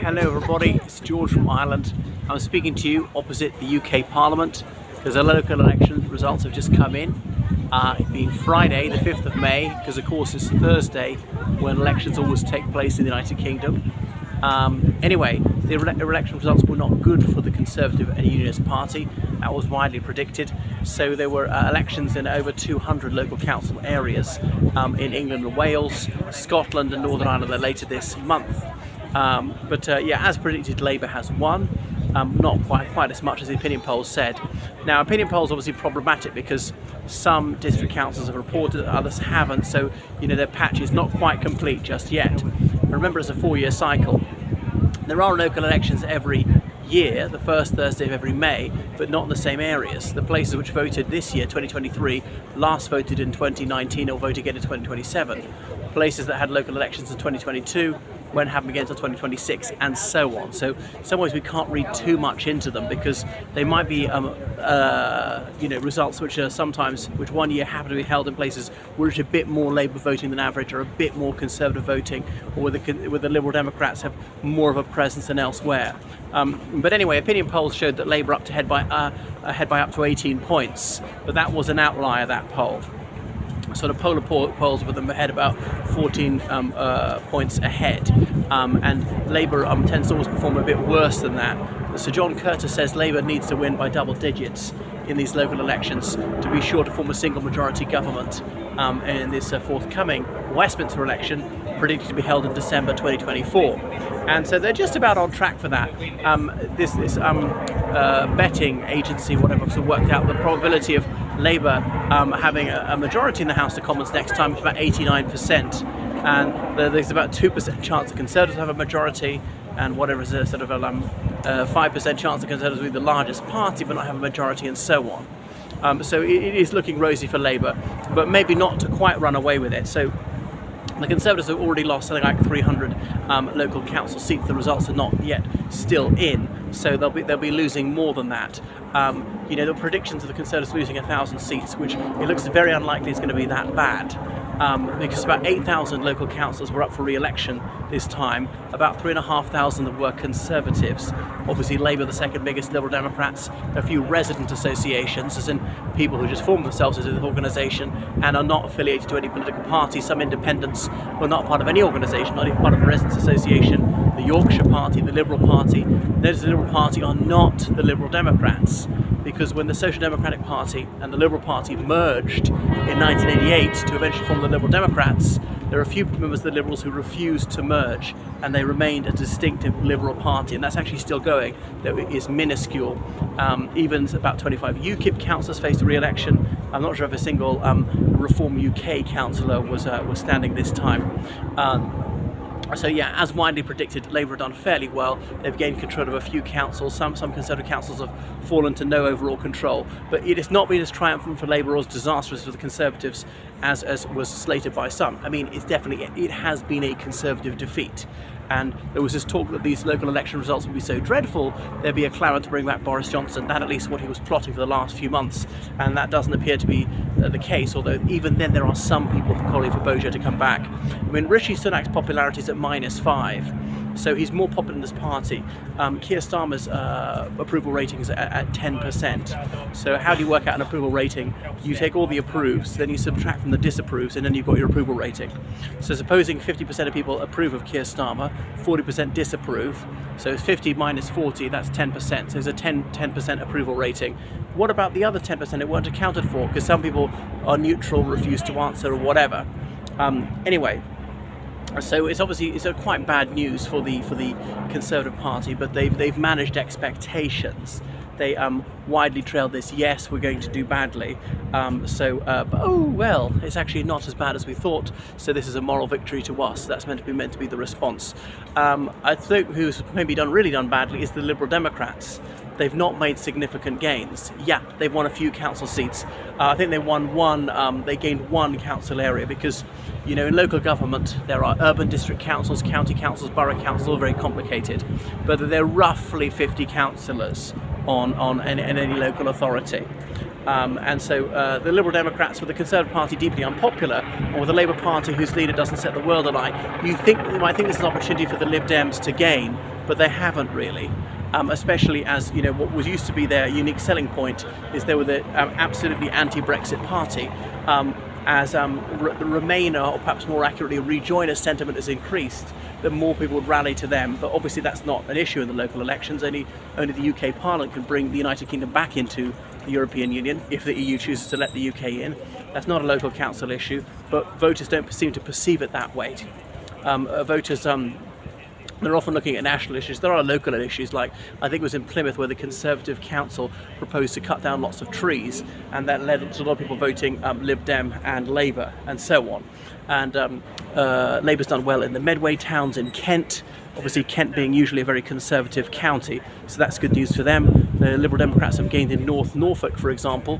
Hello everybody, it's George from Ireland. I'm speaking to you opposite the UK Parliament because the local election results have just come in. It being Friday the 5th of May, because of course it's Thursday when elections always take place in the United Kingdom. Anyway, the election results were not good for the Conservative and Unionist Party. That was widely predicted. So there were elections in over 200 local council areas in England and Wales, Scotland and Northern Ireland later this month. Yeah, as predicted, Labour has won. Not quite as much as the opinion polls said. Now, opinion polls are obviously problematic because some district councils have reported, others haven't, so their patch is not quite complete just yet. Remember, it's a 4-year cycle. There are local elections every year, the first Thursday of every May, but not in the same areas. The places which voted this year, 2023, last voted in 2019 or vote again in 2027. Places that had local elections in 2022 won't happen again until 2026, and so on. So in some ways we can't read too much into them because they might be results which are which one year happen to be held in places where it's a bit more Labour voting than average, or a bit more Conservative voting, or where the Liberal Democrats have more of a presence than elsewhere. But anyway, opinion polls showed that Labour ahead by up to 18 points, but that was an outlier, that poll. Sort of polar polls with them ahead about 14 points ahead, and Labour tends to always perform a bit worse than that. Sir John Curtis says Labour needs to win by double digits in these local elections to be sure to form a single majority government in this forthcoming Westminster election, predicted to be held in December 2024. And so they're just about on track for that. This betting agency, whatever, sort of worked out the probability of Labour having a majority in the House of Commons next time is about 89%, and there's about 2% chance the Conservatives have a majority, and whatever is a sort of a 5% chance the Conservatives will be the largest party but not have a majority, and so on. So it is looking rosy for Labour, but maybe not to quite run away with it. So the Conservatives have already lost something like 300 local council seats. The results are not yet still in, so they'll be losing more than that. The predictions of the Conservatives losing 1,000 seats, which it looks very unlikely is going to be that bad, because about 8,000 local councillors were up for re-election this time. About 3,500 were Conservatives. Obviously Labour the second biggest, Liberal Democrats, a few resident associations, as in people who just form themselves as an organisation and are not affiliated to any political party. Some independents who are not part of any organisation, not even part of a residents association. The Yorkshire Party, the Liberal Party. Those the Liberal Party are not the Liberal Democrats, because when the Social Democratic Party and the Liberal Party merged in 1988 to eventually form the Liberal Democrats, there are a few members of the Liberals who refused to merge, and they remained a distinctive Liberal Party, and that's actually still going, though it is minuscule. Even about 25 UKIP councillors faced re-election. I'm not sure if a single Reform UK councillor was standing this time. So yeah, as widely predicted, Labour have done fairly well. They've gained control of a few councils. Some Conservative councils have fallen to no overall control. But it has not been as triumphant for Labour or as disastrous for the Conservatives as was slated by some. I mean, it has been a Conservative defeat. And there was this talk that these local election results would be so dreadful, there'd be a clamour to bring back Boris Johnson. That at least what he was plotting for the last few months, and that doesn't appear to be the case, although even then there are some people calling for Bojo to come back. I mean, Rishi Sunak's popularity is at -5, so he's more popular in this party. Keir Starmer's approval rating is at 10%. So how do you work out an approval rating? You take all the approves, then you subtract from the disapproves, and then you've got your approval rating. So supposing 50% of people approve of Keir Starmer, 40% disapprove, so 50 minus 40, that's 10%. So there's a 10% approval rating. What about the other 10% it weren't accounted for? Because some people are neutral, refuse to answer, or whatever. Anyway, so it's quite bad news for the Conservative Party, but they've managed expectations. They widely trailed this, yes, we're going to do badly. Oh well, it's actually not as bad as we thought. So this is a moral victory to us. That's meant to be the response. I think who's maybe really done badly is the Liberal Democrats. They've not made significant gains. Yeah, they've won a few council seats. I think they won one. They gained one council area because, in local government there are urban district councils, county councils, borough councils, all very complicated. But there are roughly 50 councillors on any local authority. And so the Liberal Democrats, with the Conservative Party deeply unpopular, or with the Labour Party whose leader doesn't set the world alight, you might think this is an opportunity for the Lib Dems to gain but they haven't really. Especially as you know, what was used to be their unique selling point is they were the absolutely anti-Brexit party. As the Remainer, or perhaps more accurately, Rejoiner sentiment has increased, the more people would rally to them. But obviously that's not an issue in the local elections. Only the UK Parliament can bring the United Kingdom back into the European Union if the EU chooses to let the UK in. That's not a local council issue, but voters don't seem to perceive it that way. Voters they're often looking at national issues. There are local issues, like I think it was in Plymouth where the Conservative Council proposed to cut down lots of trees, and that led to a lot of people voting Lib Dem and Labour and so on. And Labour's done well in the Medway towns in Kent, obviously Kent being usually a very conservative county, so that's good news for them. The Liberal Democrats have gained in North Norfolk, for example.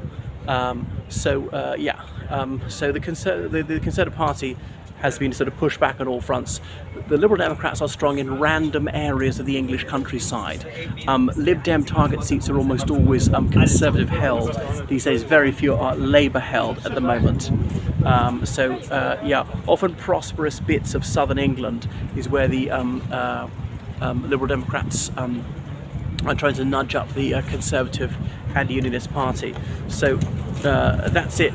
So the Conservative Party has been sort of pushed back on all fronts. The Liberal Democrats are strong in random areas of the English countryside. Lib Dem target seats are almost always Conservative held. These days very few are Labour held at the moment. Often prosperous bits of southern England is where the Liberal Democrats are trying to nudge up the Conservative and Unionist Party. So that's it.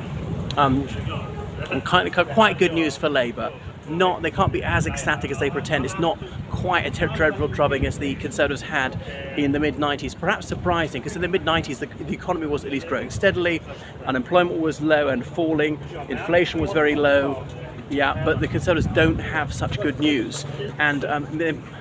Quite good news for Labour. They can't be as ecstatic as they pretend. It's not quite a dreadful drubbing as the Conservatives had in the mid-90s. Perhaps surprising, because in the mid-90s the economy was at least growing steadily, unemployment was low and falling, inflation was very low. Yeah, but the Conservatives don't have such good news, and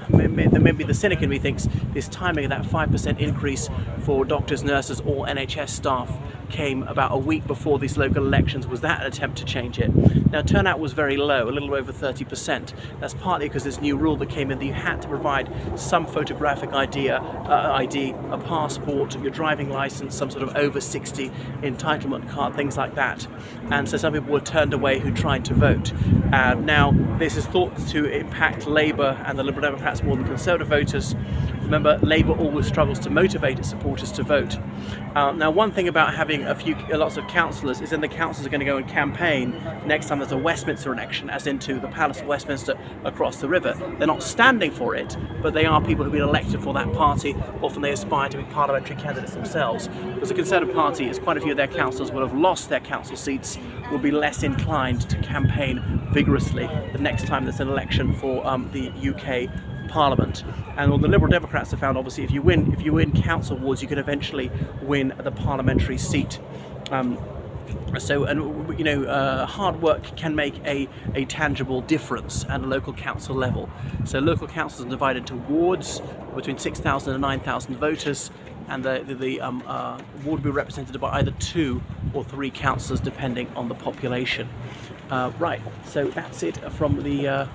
maybe the cynic in me thinks this timing of that 5% increase for doctors, nurses, all NHS staff came about a week before these local elections. Was that an attempt to change it? Now, turnout was very low, a little over 30%. That's partly because this new rule that came in that you had to provide some photographic ID, a passport, your driving license, some sort of over 60 entitlement card, things like that. And so some people were turned away who tried to vote. Now, this is thought to impact Labour and the Liberal Democrats more than Conservative voters. Remember, Labour always struggles to motivate its supporters to vote. Now, one thing about having lots of councillors is then the councillors are going to go and campaign next time there's a Westminster election, as into the Palace of Westminster across the river. They're not standing for it, but they are people who've been elected for that party. Often they aspire to be parliamentary candidates themselves. Because the Conservative Party, as quite a few of their councillors will have lost their council seats, will be less inclined to campaign vigorously the next time there's an election for the UK Parliament. And all the Liberal Democrats have found, obviously, if you win council wards, you can eventually win the parliamentary seat. Hard work can make a tangible difference at a local council level. So local councils are divided into wards between 6,000 and 9,000 voters, and the ward will be represented by either 2 or 3 councillors depending on the population. Right, so that's it from the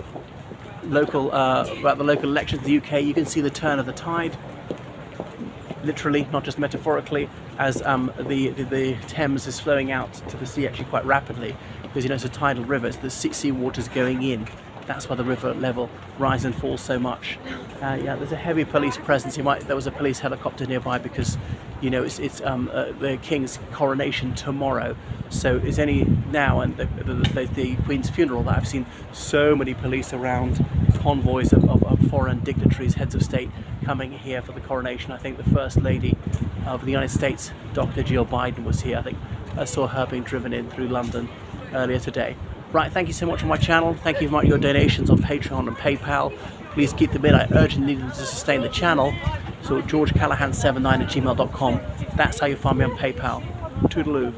about the local elections in the UK. You can see the turn of the tide, literally, not just metaphorically, as the Thames is flowing out to the sea actually quite rapidly, because it's a tidal river. It's the sea water's going in. That's why the river level rises and falls so much. There's a heavy police presence. There was a police helicopter nearby because, it's the King's coronation tomorrow. So it's only now and the Queen's funeral that I've seen so many police around, convoys of foreign dignitaries, heads of state, coming here for the coronation. I think the First Lady of the United States, Dr. Jill Biden, was here. I think I saw her being driven in through London earlier today. Right, thank you so much for my channel. Thank you for your donations on Patreon and PayPal. Please keep them in. I urgently need them to sustain the channel. So georgecallahan79@gmail.com. That's how you find me on PayPal. Toodaloo.